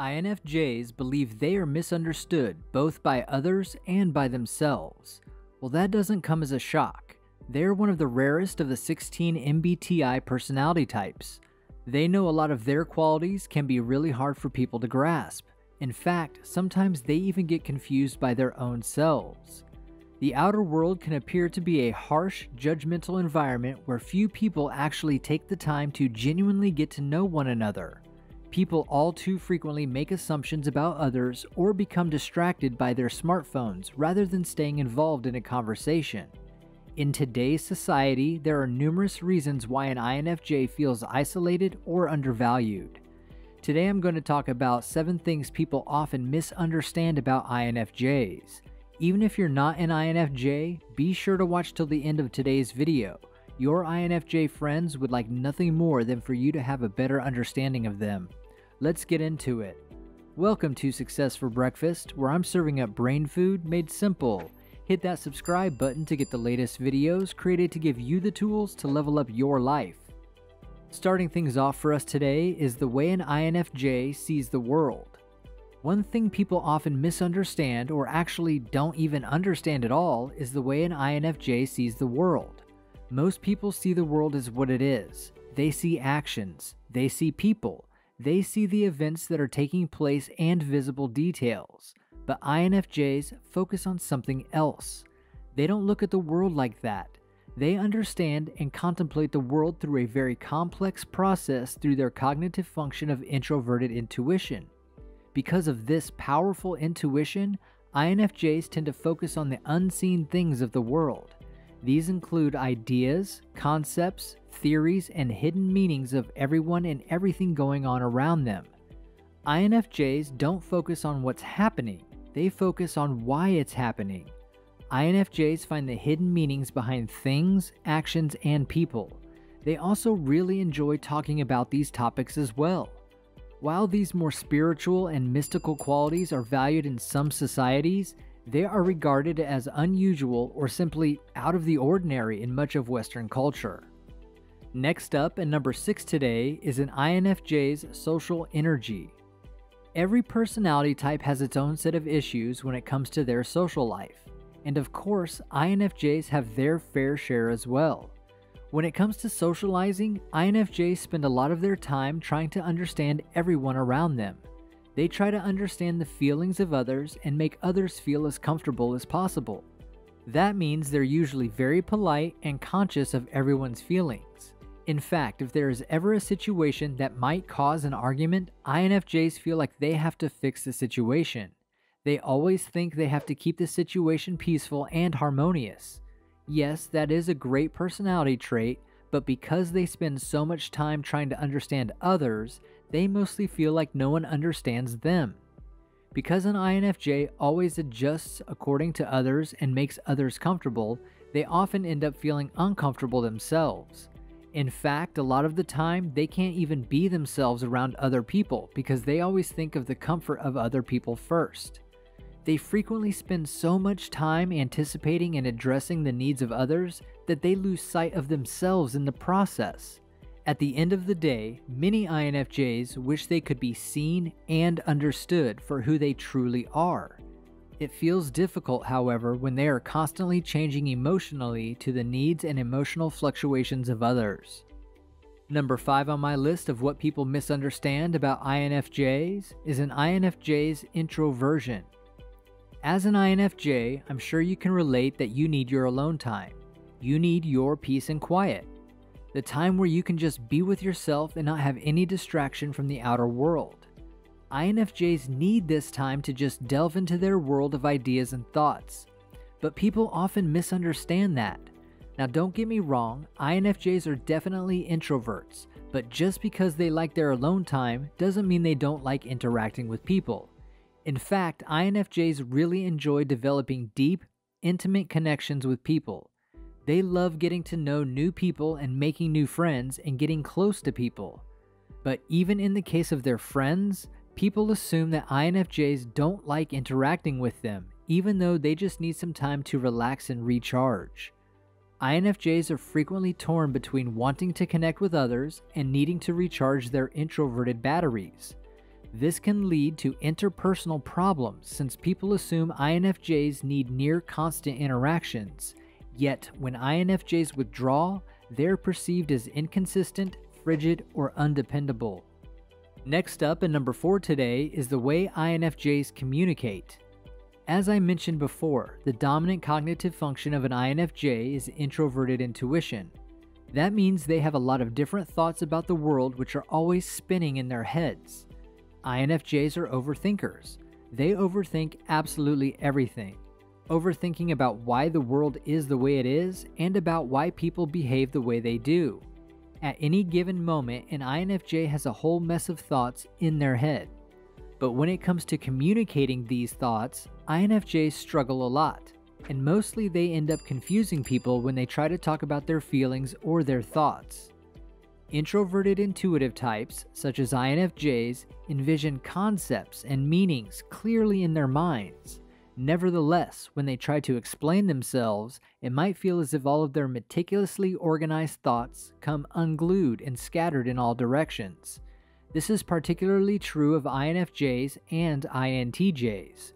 INFJs believe they are misunderstood both by others and by themselves. Well, that doesn't come as a shock. They're one of the rarest of the 16 MBTI personality types. They know a lot of their qualities can be really hard for people to grasp. In fact, sometimes they even get confused by their own selves. The outer world can appear to be a harsh, judgmental environment where few people actually take the time to genuinely get to know one another. People all too frequently make assumptions about others or become distracted by their smartphones rather than staying involved in a conversation. In today's society, there are numerous reasons why an INFJ feels isolated or undervalued. Today I'm going to talk about 7 things people often misunderstand about INFJs. Even if you're not an INFJ, be sure to watch till the end of today's video. Your INFJ friends would like nothing more than for you to have a better understanding of them. Let's get into it. Welcome to Success for Breakfast, where I'm serving up brain food made simple. Hit that subscribe button to get the latest videos created to give you the tools to level up your life. Starting things off for us today is the way an INFJ sees the world. One thing people often misunderstand, or actually don't even understand at all, is the way an INFJ sees the world. Most people see the world as what it is. They see actions, they see people, they see the events that are taking place and visible details. But INFJs focus on something else. They don't look at the world like that. They understand and contemplate the world through a very complex process through their cognitive function of introverted intuition. Because of this powerful intuition, INFJs tend to focus on the unseen things of the world. These include ideas, concepts, theories, and hidden meanings of everyone and everything going on around them. INFJs don't focus on what's happening. They focus on why it's happening. INFJs find the hidden meanings behind things, actions, and people. They also really enjoy talking about these topics as well. While these more spiritual and mystical qualities are valued in some societies, they are regarded as unusual or simply out of the ordinary in much of Western culture. Next up, and number 6 today, is an INFJ's social energy. Every personality type has its own set of issues when it comes to their social life. And of course, INFJs have their fair share as well. When it comes to socializing, INFJs spend a lot of their time trying to understand everyone around them. They try to understand the feelings of others and make others feel as comfortable as possible. That means they're usually very polite and conscious of everyone's feelings. In fact, if there is ever a situation that might cause an argument, INFJs feel like they have to fix the situation. They always think they have to keep the situation peaceful and harmonious. Yes, that is a great personality trait, but because they spend so much time trying to understand others, they mostly feel like no one understands them. Because an INFJ always adjusts according to others and makes others comfortable, they often end up feeling uncomfortable themselves. In fact, a lot of the time, they can't even be themselves around other people because they always think of the comfort of other people first. They frequently spend so much time anticipating and addressing the needs of others that they lose sight of themselves in the process. At the end of the day, many INFJs wish they could be seen and understood for who they truly are. It feels difficult, however, when they are constantly changing emotionally to the needs and emotional fluctuations of others. Number 5 on my list of what people misunderstand about INFJs is an INFJ's introversion. As an INFJ, I'm sure you can relate that you need your alone time. You need your peace and quiet. The time where you can just be with yourself and not have any distraction from the outer world. INFJs need this time to just delve into their world of ideas and thoughts. But people often misunderstand that. Now don't get me wrong, INFJs are definitely introverts, but just because they like their alone time doesn't mean they don't like interacting with people. In fact, INFJs really enjoy developing deep, intimate connections with people. They love getting to know new people and making new friends and getting close to people. But even in the case of their friends, people assume that INFJs don't like interacting with them, even though they just need some time to relax and recharge. INFJs are frequently torn between wanting to connect with others and needing to recharge their introverted batteries. This can lead to interpersonal problems since people assume INFJs need near constant interactions, yet when INFJs withdraw, they're perceived as inconsistent, frigid, or undependable. Next up, and number 4 today, is the way INFJs communicate. As I mentioned before, the dominant cognitive function of an INFJ is introverted intuition. That means they have a lot of different thoughts about the world which are always spinning in their heads. INFJs are overthinkers. They overthink absolutely everything. Overthinking about why the world is the way it is and about why people behave the way they do. At any given moment, an INFJ has a whole mess of thoughts in their head. But when it comes to communicating these thoughts, INFJs struggle a lot, and mostly they end up confusing people when they try to talk about their feelings or their thoughts. Introverted intuitive types, such as INFJs, envision concepts and meanings clearly in their minds. Nevertheless, when they try to explain themselves, it might feel as if all of their meticulously organized thoughts come unglued and scattered in all directions. This is particularly true of INFJs and INTJs.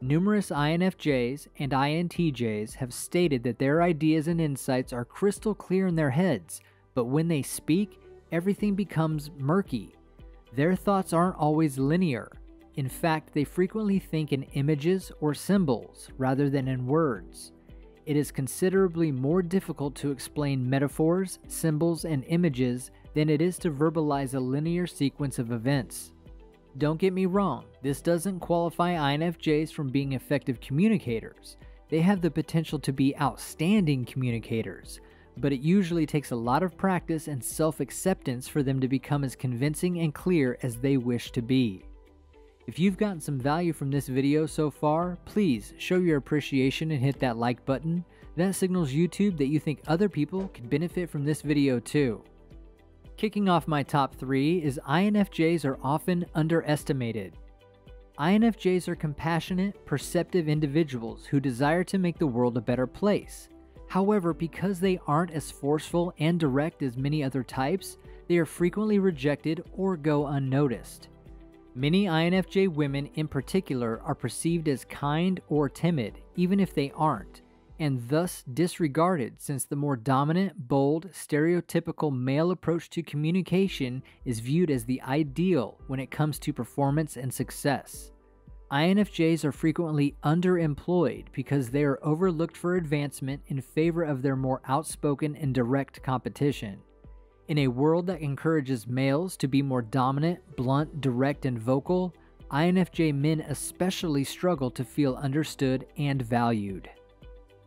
Numerous INFJs and INTJs have stated that their ideas and insights are crystal clear in their heads, but when they speak, everything becomes murky. Their thoughts aren't always linear. In fact, they frequently think in images or symbols rather than in words. It is considerably more difficult to explain metaphors, symbols, and images than it is to verbalize a linear sequence of events. Don't get me wrong, this doesn't qualify INFJs from being effective communicators. They have the potential to be outstanding communicators, but it usually takes a lot of practice and self-acceptance for them to become as convincing and clear as they wish to be. If you've gotten some value from this video so far, please show your appreciation and hit that like button. That signals YouTube that you think other people could benefit from this video too. Kicking off my top 3 is INFJs are often underestimated. INFJs are compassionate, perceptive individuals who desire to make the world a better place. However, because they aren't as forceful and direct as many other types, they are frequently rejected or go unnoticed. Many INFJ women in particular are perceived as kind or timid, even if they aren't, and thus disregarded since the more dominant, bold, stereotypical male approach to communication is viewed as the ideal when it comes to performance and success. INFJs are frequently underemployed because they are overlooked for advancement in favor of their more outspoken and direct competition. In a world that encourages males to be more dominant, blunt, direct, and vocal, INFJ men especially struggle to feel understood and valued.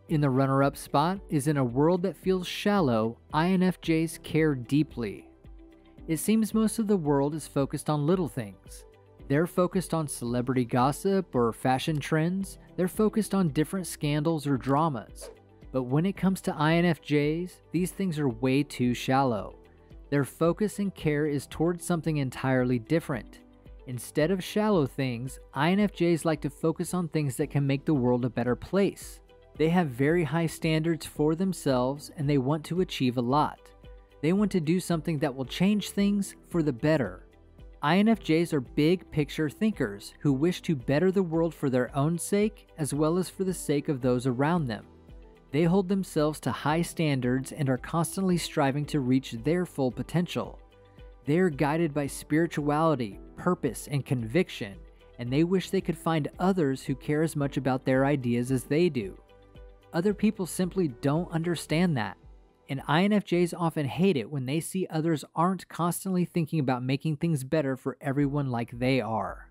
In the runner-up spot is in a world that feels shallow, INFJs care deeply. It seems most of the world is focused on little things. They're focused on celebrity gossip or fashion trends. They're focused on different scandals or dramas. But when it comes to INFJs, these things are way too shallow. Their focus and care is towards something entirely different. Instead of shallow things, INFJs like to focus on things that can make the world a better place. They have very high standards for themselves and they want to achieve a lot. They want to do something that will change things for the better. INFJs are big picture thinkers who wish to better the world for their own sake as well as for the sake of those around them. They hold themselves to high standards and are constantly striving to reach their full potential. They are guided by spirituality, purpose, and conviction, and they wish they could find others who care as much about their ideas as they do. Other people simply don't understand that, and INFJs often hate it when they see others aren't constantly thinking about making things better for everyone like they are.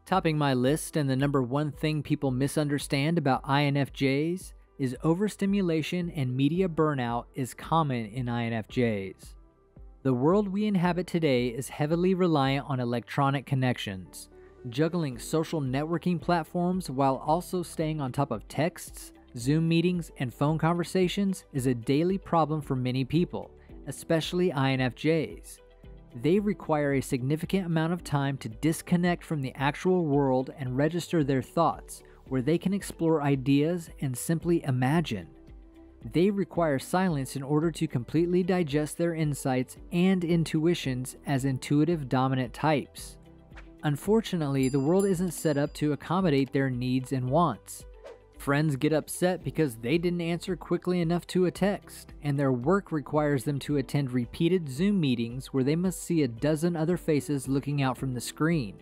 Topping my list, and the number 1 thing people misunderstand about INFJs is overstimulation and media burnout is common in INFJs. The world we inhabit today is heavily reliant on electronic connections. Juggling social networking platforms while also staying on top of texts, Zoom meetings, and phone conversations is a daily problem for many people, especially INFJs. They require a significant amount of time to disconnect from the actual world and register their thoughts, where they can explore ideas and simply imagine. They require silence in order to completely digest their insights and intuitions as intuitive dominant types. Unfortunately, the world isn't set up to accommodate their needs and wants. Friends get upset because they didn't answer quickly enough to a text, and their work requires them to attend repeated Zoom meetings where they must see a dozen other faces looking out from the screen.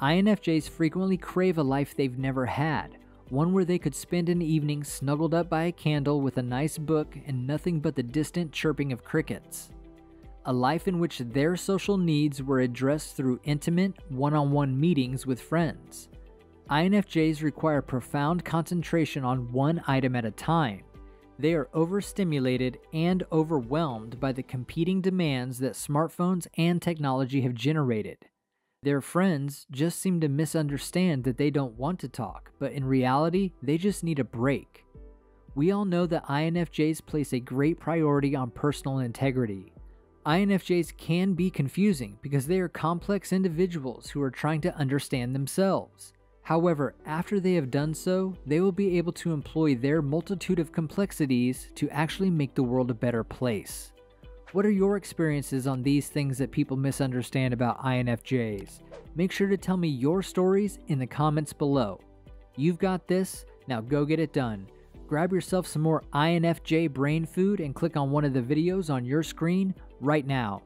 INFJs frequently crave a life they've never had, one where they could spend an evening snuggled up by a candle with a nice book and nothing but the distant chirping of crickets. A life in which their social needs were addressed through intimate, one-on-one meetings with friends. INFJs require profound concentration on one item at a time. They are overstimulated and overwhelmed by the competing demands that smartphones and technology have generated. Their friends just seem to misunderstand that they don't want to talk, but in reality, they just need a break. We all know that INFJs place a great priority on personal integrity. INFJs can be confusing because they are complex individuals who are trying to understand themselves. However, after they have done so, they will be able to employ their multitude of complexities to actually make the world a better place. What are your experiences on these things that people misunderstand about INFJs? Make sure to tell me your stories in the comments below. You've got this, now go get it done. Grab yourself some more INFJ brain food and click on one of the videos on your screen right now.